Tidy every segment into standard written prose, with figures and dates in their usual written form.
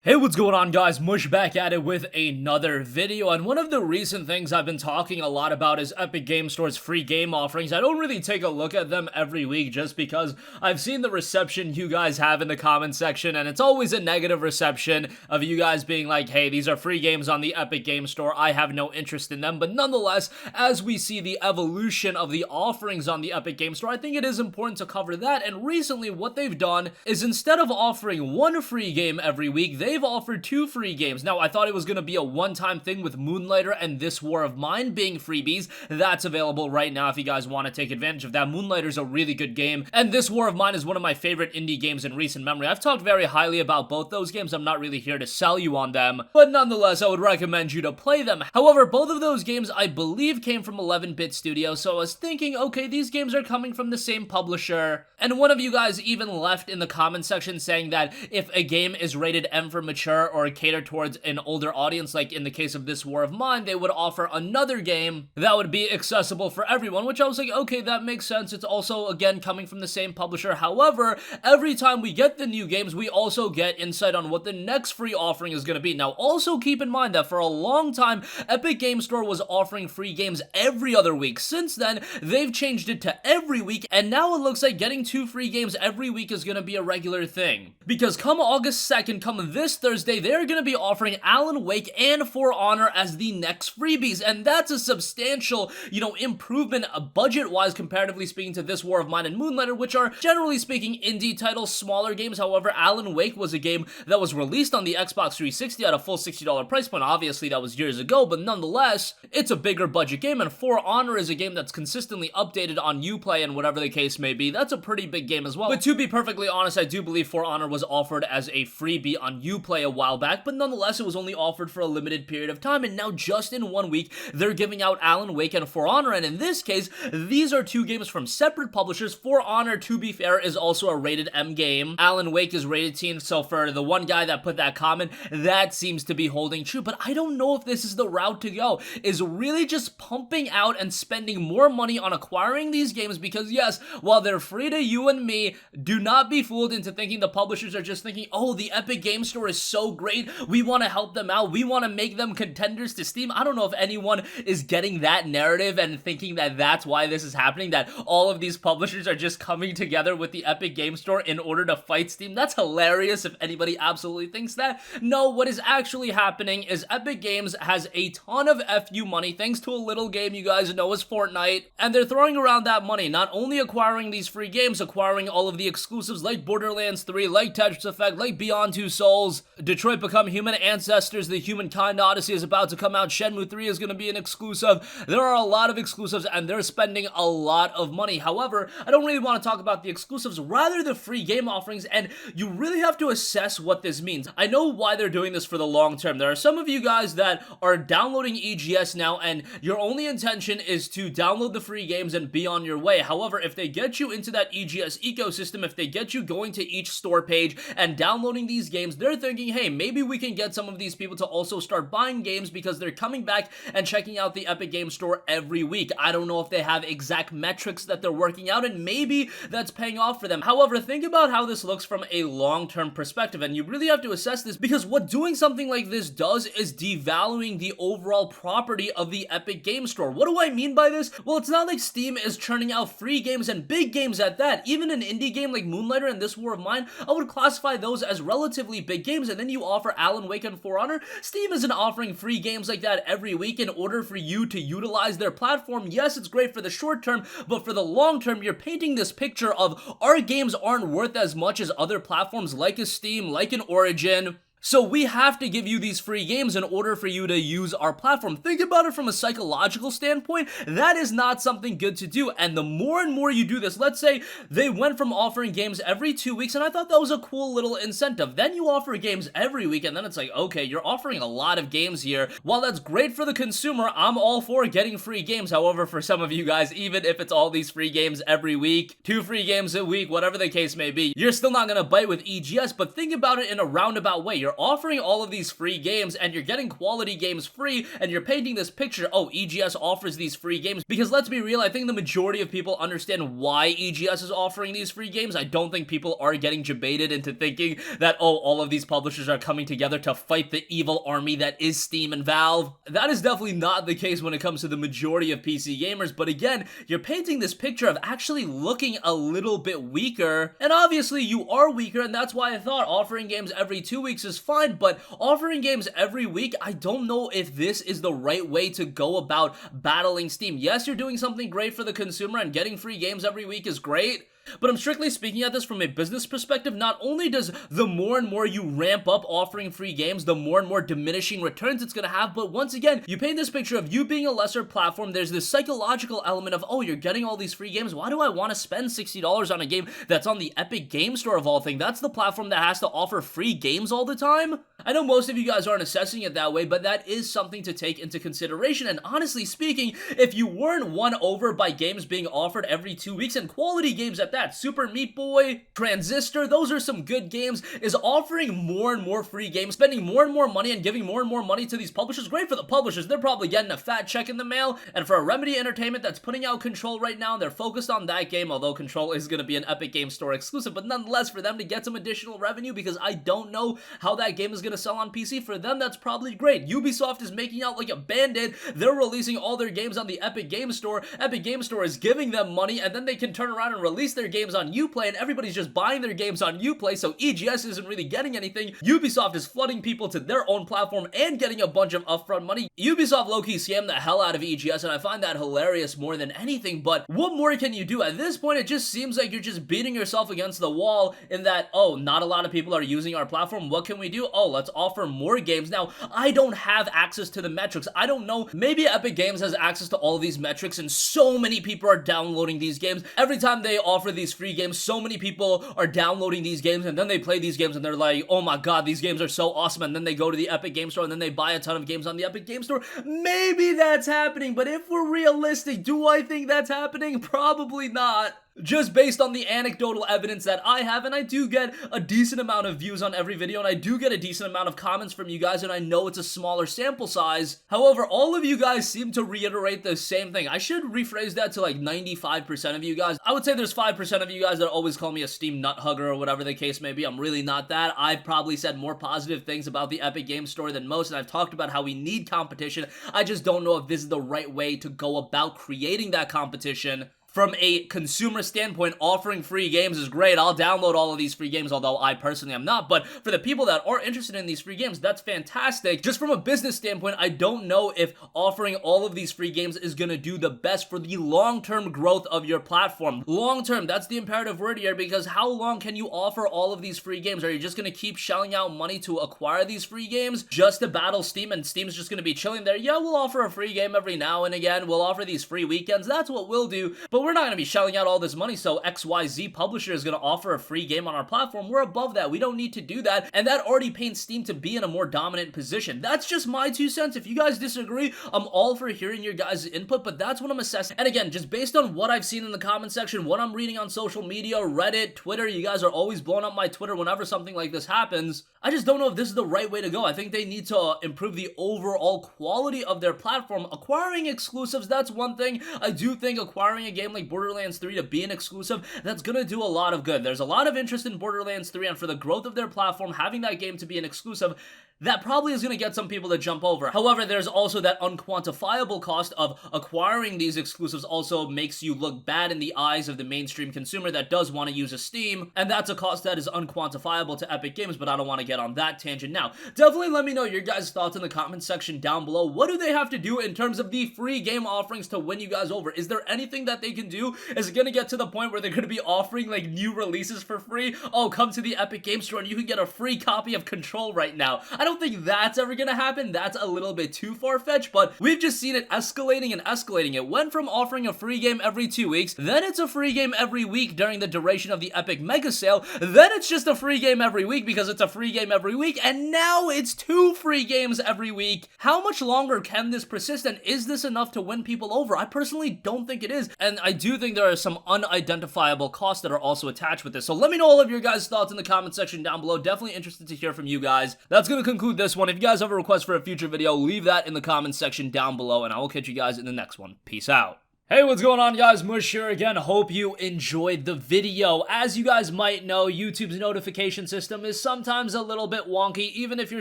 Hey, what's going on, guys? Mush back at it with another video, and one of the recent things I've been talking a lot about is Epic Game Store's free game offerings. I don't really take a look at them every week just because I've seen the reception you guys have in the comment section, and it's always a negative reception of you guys being like, hey, these are free games on the Epic Game Store, I have no interest in them. But nonetheless, as we see the evolution of the offerings on the Epic Game Store, I think it is important to cover that. And recently, what they've done is instead of offering one free game every week, they've offered two free games. Now, I thought it was going to be a one-time thing with Moonlighter and This War of Mine being freebies. That's available right now if you guys want to take advantage of that. Moonlighter's a really good game, and This War of Mine is one of my favorite indie games in recent memory. I've talked very highly about both those games. I'm not really here to sell you on them, but nonetheless, I would recommend you to play them. However, both of those games, I believe, came from 11-Bit Studios, so I was thinking, okay, these games are coming from the same publisher, and one of you guys even left in the comment section saying that if a game is rated M for mature or cater towards an older audience, like in the case of This War of Mine, they would offer another game that would be accessible for everyone, which I was like, okay, that makes sense. It's also, again, coming from the same publisher. However, every time we get the new games, we also get insight on what the next free offering is going to be. Now, also keep in mind that for a long time, Epic Game Store was offering free games every other week. Since then, they've changed it to every week, and now it looks like getting two free games every week is going to be a regular thing. Because come August 2nd, come this Thursday, they're going to be offering Alan Wake and For Honor as the next freebies, and that's a substantial, improvement budget-wise comparatively speaking to This War of Mine and Moonlighter, which are, generally speaking, indie titles, smaller games. However, Alan Wake was a game that was released on the Xbox 360 at a full $60 price point. Obviously, that was years ago, but nonetheless, it's a bigger budget game, and For Honor is a game that's consistently updated on Uplay and whatever the case may be. That's a pretty big game as well. But to be perfectly honest, I do believe For Honor was offered as a freebie on Uplay a while back, but nonetheless, it was only offered for a limited period of time, and now just in 1 week, they're giving out Alan Wake and For Honor, and in this case, these are two games from separate publishers. For Honor, to be fair, is also a rated M game. Alan Wake is rated teen, so for the one guy that put that comment, that seems to be holding true, but I don't know if this is the route to go, is really just pumping out and spending more money on acquiring these games, because yes, while they're free to you and me, do not be fooled into thinking the publishers are just thinking, oh, the Epic Game Store is so great, we want to help them out, we want to make them contenders to Steam. I don't know if anyone is getting that narrative and thinking that that's why this is happening, that all of these publishers are just coming together with the Epic Game Store in order to fight Steam. That's hilarious if anybody absolutely thinks that. No, what is actually happening is Epic Games has a ton of FU money thanks to a little game you guys know as Fortnite, and they're throwing around that money, not only acquiring these free games, acquiring all of the exclusives like Borderlands 3, like Tetris Effect, like Beyond Two Souls, Detroit Become Human, Ancestors, The Humankind Odyssey is about to come out, Shenmue 3 is going to be an exclusive. There are a lot of exclusives, and they're spending a lot of money. However, I don't really want to talk about the exclusives, rather the free game offerings, and you really have to assess what this means. I know why they're doing this for the long term. There are some of you guys that are downloading EGS now, and your only intention is to download the free games and be on your way. However, if they get you into that EGS ecosystem, if they get you going to each store page and downloading these games, they're thinking, hey, maybe we can get some of these people to also start buying games because they're coming back and checking out the Epic Game Store every week. I don't know if they have exact metrics that they're working out, and maybe that's paying off for them. However, think about how this looks from a long-term perspective, and you really have to assess this, because what doing something like this does is devaluing the overall property of the Epic Game Store. What do I mean by this? Well, it's not like Steam is churning out free games and big games at that. Even an indie game like Moonlighter and This War of Mine, I would classify those as relatively big games, and then you offer Alan Wake and For Honor. Steam isn't offering free games like that every week in order for you to utilize their platform. Yes, it's great for the short term, but for the long term, you're painting this picture of our games aren't worth as much as other platforms like a Steam, like an Origin. So we have to give you these free games in order for you to use our platform. Think about it from a psychological standpoint. That is not something good to do. And the more and more you do this, let's say they went from offering games every 2 weeks, and I thought that was a cool little incentive. Then you offer games every week, and then it's like, okay, you're offering a lot of games here. While that's great for the consumer, I'm all for getting free games. However, for some of you guys, even if it's all these free games every week, 2 free games a week, whatever the case may be, you're still not going to bite with EGS. But think about it in a roundabout way. You're you're offering all of these free games and you're getting quality games free and you're painting this picture, oh, EGS offers these free games, because let's be real, I think the majority of people understand why EGS is offering these free games. I don't think people are getting jebaited into thinking that, oh, all of these publishers are coming together to fight the evil army that is Steam and Valve. That is definitely not the case when it comes to the majority of PC gamers, but again, you're painting this picture of actually looking a little bit weaker, and obviously you are weaker, and that's why I thought offering games every 2 weeks is fine, but offering games every week, I don't know if this is the right way to go about battling Steam. Yes, you're doing something great for the consumer, and getting free games every week is great, but I'm strictly speaking at this from a business perspective. Not only does the more and more you ramp up offering free games, the more and more diminishing returns it's gonna have, but once again, you paint this picture of you being a lesser platform. There's this psychological element of, oh, you're getting all these free games, why do I want to spend $60 on a game that's on the Epic Game Store of all things? That's the platform that has to offer free games all the time? I know most of you guys aren't assessing it that way, but that is something to take into consideration, and honestly speaking, if you weren't won over by games being offered every 2 weeks, and quality games at that, Super Meat Boy, Transistor, those are some good games, is offering more and more free games, spending more and more money and giving more and more money to these publishers. Great for the publishers, they're probably getting a fat check in the mail, and for a Remedy Entertainment that's putting out Control right now, they're focused on that game, although Control is going to be an Epic Game Store exclusive, but nonetheless, for them to get some additional revenue, because I don't know how that game is going to sell on PC, for them that's probably great. Ubisoft is making out like a bandit, they're releasing all their games on the Epic Game Store, Epic Game Store is giving them money, and then they can turn around and release their games on Uplay, and everybody's just buying their games on Uplay, so EGS isn't really getting anything. Ubisoft is flooding people to their own platform and getting a bunch of upfront money. Ubisoft low-key scammed the hell out of EGS, and I find that hilarious more than anything, but what more can you do? At this point, it just seems like you're just beating yourself against the wall in that, oh, not a lot of people are using our platform, what can we do? Oh, let's offer more games. Now, I don't have access to the metrics. I don't know, maybe Epic Games has access to all of these metrics, and so many people are downloading these games. Every time they offer these free games, so many people are downloading these games, and then they play these games and they're like, oh my god, these games are so awesome, and then they go to the Epic Game Store and then they buy a ton of games on the Epic Game Store. Maybe that's happening, but if we're realistic, do I think that's happening? Probably not. Just based on the anecdotal evidence that I have, and I do get a decent amount of views on every video, and I do get a decent amount of comments from you guys, and I know it's a smaller sample size. However, all of you guys seem to reiterate the same thing. I should rephrase that to like 95% of you guys. I would say there's 5% of you guys that always call me a Steam nut hugger or whatever the case may be. I'm really not that. I've probably said more positive things about the Epic Game Store than most, and I've talked about how we need competition. I just don't know if this is the right way to go about creating that competition. From a consumer standpoint, offering free games is great. I'll download all of these free games, although I personally am not. But for the people that are interested in these free games, that's fantastic. Just from a business standpoint, I don't know if offering all of these free games is going to do the best for the long-term growth of your platform. Long-term, that's the imperative word here, because how long can you offer all of these free games? Are you just going to keep shelling out money to acquire these free games just to battle Steam, and Steam's just going to be chilling there? Yeah, we'll offer a free game every now and again. We'll offer these free weekends. That's what we'll do. But we're not going to be shelling out all this money so XYZ publisher is going to offer a free game on our platform. We're above that. We don't need to do that, and that already paints Steam to be in a more dominant position. That's just my 2 cents. If you guys disagree, I'm all for hearing your guys' input, but that's what I'm assessing. And again, just based on what I've seen in the comment section, what I'm reading on social media, Reddit, Twitter, you guys are always blowing up my Twitter whenever something like this happens. I just don't know if this is the right way to go. I think they need to improve the overall quality of their platform. Acquiring exclusives, that's one thing. I do think acquiring a game like Borderlands 3 to be an exclusive, that's gonna do a lot of good. There's a lot of interest in Borderlands 3, and for the growth of their platform, having that game to be an exclusive, that probably is going to get some people to jump over. However, there's also that unquantifiable cost of acquiring these exclusives also makes you look bad in the eyes of the mainstream consumer that does want to use a Steam, and that's a cost that is unquantifiable to Epic Games, but I don't want to get on that tangent now. Definitely let me know your guys' thoughts in the comment section down below. What do they have to do in terms of the free game offerings to win you guys over? Is there anything that they can do? Is it going to get to the point where they're going to be offering like new releases for free? Oh, come to the Epic Game Store and you can get a free copy of Control right now. I don't think that's ever gonna happen. That's a little bit too far-fetched, but we've just seen it escalating and escalating. It went from offering a free game every 2 weeks, then it's a free game every week during the duration of the Epic Mega Sale, then it's just a free game every week because it's a free game every week, and now it's 2 free games every week. How much longer can this persist, and is this enough to win people over? I personally don't think it is, and I do think there are some unidentifiable costs that are also attached with this. So let me know all of your guys' thoughts in the comment section down below. Definitely interested to hear from you guys. That's going to conclude this one. If you guys have a request for a future video, leave that in the comment section down below, and I will catch you guys in the next one. Peace out. Hey, what's going on, guys? Mush here again. Hope you enjoyed the video. As you guys might know, YouTube's notification system is sometimes a little bit wonky, even if you're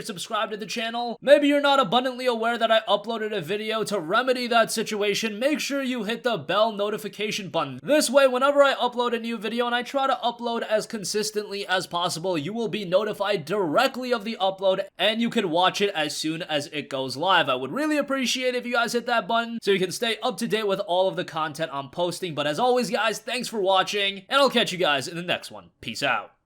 subscribed to the channel. Maybe you're not abundantly aware that I uploaded a video. To remedy that situation, make sure you hit the bell notification button. This way, whenever I upload a new video, and I try to upload as consistently as possible, you will be notified directly of the upload, and you can watch it as soon as it goes live. I would really appreciate it if you guys hit that button so you can stay up to date with all of the content I'm posting. But as always, guys, thanks for watching, and I'll catch you guys in the next one. Peace out.